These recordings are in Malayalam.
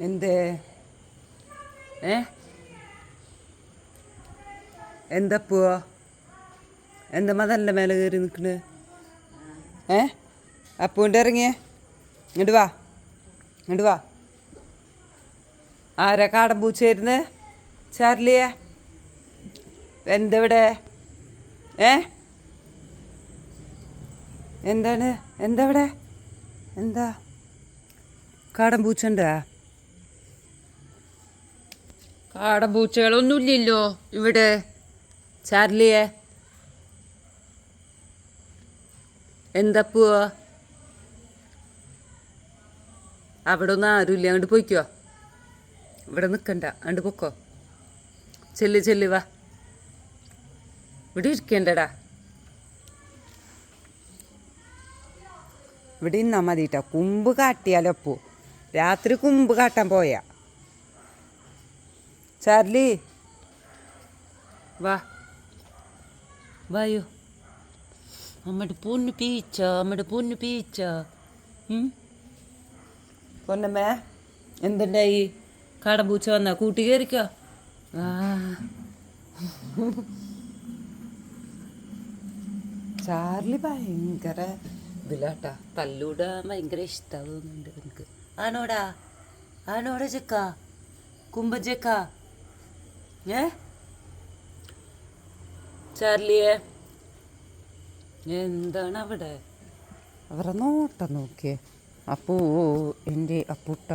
എന്തേ എന്തപ്പോ എന്താ മതല്ല മേലെ കയറി നിൽക്കണ് അപ്പൂൻ്റെ ഇറങ്ങിയേ ഇങ്ങോട്ട് വാ ഇങ്ങോട്ട് വാ ആരാ കാടൻ പൂച്ചയായിരുന്നേ ചാർലിയെ എന്തെവിടെ എന്താണ് എന്താ ഇവിടെ എന്താ കാടൻ പൂച്ചണ്ടാ കാടൻ പൂച്ചകളൊന്നുമില്ലല്ലോ ഇവിടെ ചാർലിയെ എന്തപ്പോ അവിടെ ഒന്നും ആരുമില്ല അങ്ങോട്ട് പോയിക്കോ ഇവിടെ നിൽക്കണ്ട അങ്ങോട്ട് പൊക്കോ ചെല്ല് വാ ഇവിടെ ഇരിക്കണ്ടടാ ഇവിടെ ഇന്നാ മതിട്ടോ കുമ്പ് കാട്ടിയാലപ്പോ രാത്രി കുമ്പ് കാട്ടാൻ പോയാ ചാർലി വാ വായോ അമ്മയുടെ പൊന്നു പീച്ച പൊന്നമ്മേ എന്തുണ്ടായി കാടൻ പൂച്ച വന്നാ കൂട്ടി കയറിക്കോ ചാർലി ഭയങ്കര ഇതിലാട്ടാ തല്ലൂടാൻ ഭയങ്കര ഇഷ്ടമാകുന്നുണ്ട് എനിക്ക് ആണോടാ ചെക്ക കുമ്പച്ചക്ക ചാർലിയെ എന്താണ് അവിടെ അവരെ നോട്ടം നോക്കിയേ അപ്പോ എൻ്റെ അപ്പുട്ട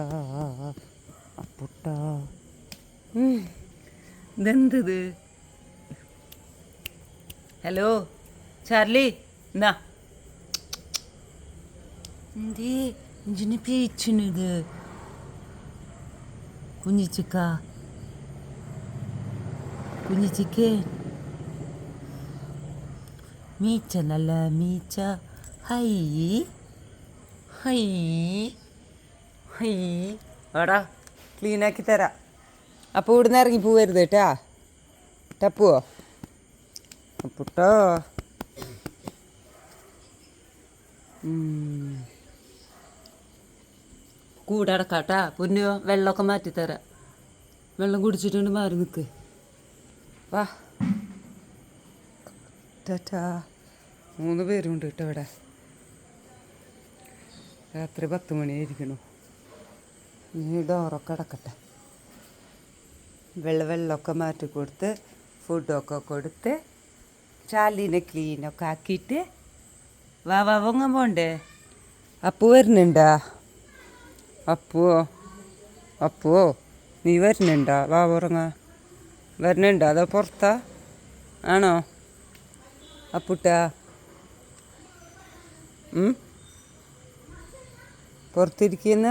ഇതെന്തത് ഹലോ ചാർലി എന്നാ എന്തേ ഇഞ്ചിന് പീച്ചിനിത് കുഞ്ഞിച്ചിക്കേ മീച്ച നല്ല മീച്ച ഹൈ എടാ ക്ലീനാക്കി തരാം അപ്പോൾ ഇവിടുന്ന് ഇറങ്ങി പോവരുത് കേട്ടാ ടപ്പുവോ അപ്പുട്ടോ കൂടെ അടക്കാട്ടാ പൊന്നോ വെള്ളമൊക്കെ മാറ്റിത്തരാം വെള്ളം കുടിച്ചിട്ടുണ്ട് മാറി നിൽക്ക് വാ ടാറ്റാ 3 പേരുണ്ട് കേട്ടോ ഇവിടെ രാത്രി 10 മണിയായിരിക്കണു ഇനി ഡോറൊക്കെ അടക്കട്ടെ വെള്ളമൊക്കെ മാറ്റി കൊടുത്ത് ഫുഡൊക്കെ കൊടുത്ത് ചാലിനെ ക്ലീനൊക്കെ ആക്കിയിട്ട് വാ പൊങ്ങാൻ പോണ്ടേ അപ്പു വരുന്നുണ്ടാ അപ്പുവോ നീ വരുന്നുണ്ടാ വാ ഉറങ്ങാ വരുന്നുണ്ടോ അതോ പുറത്താ ആണോ അപ്പുട്ടാ പുറത്തിരിക്കുന്ന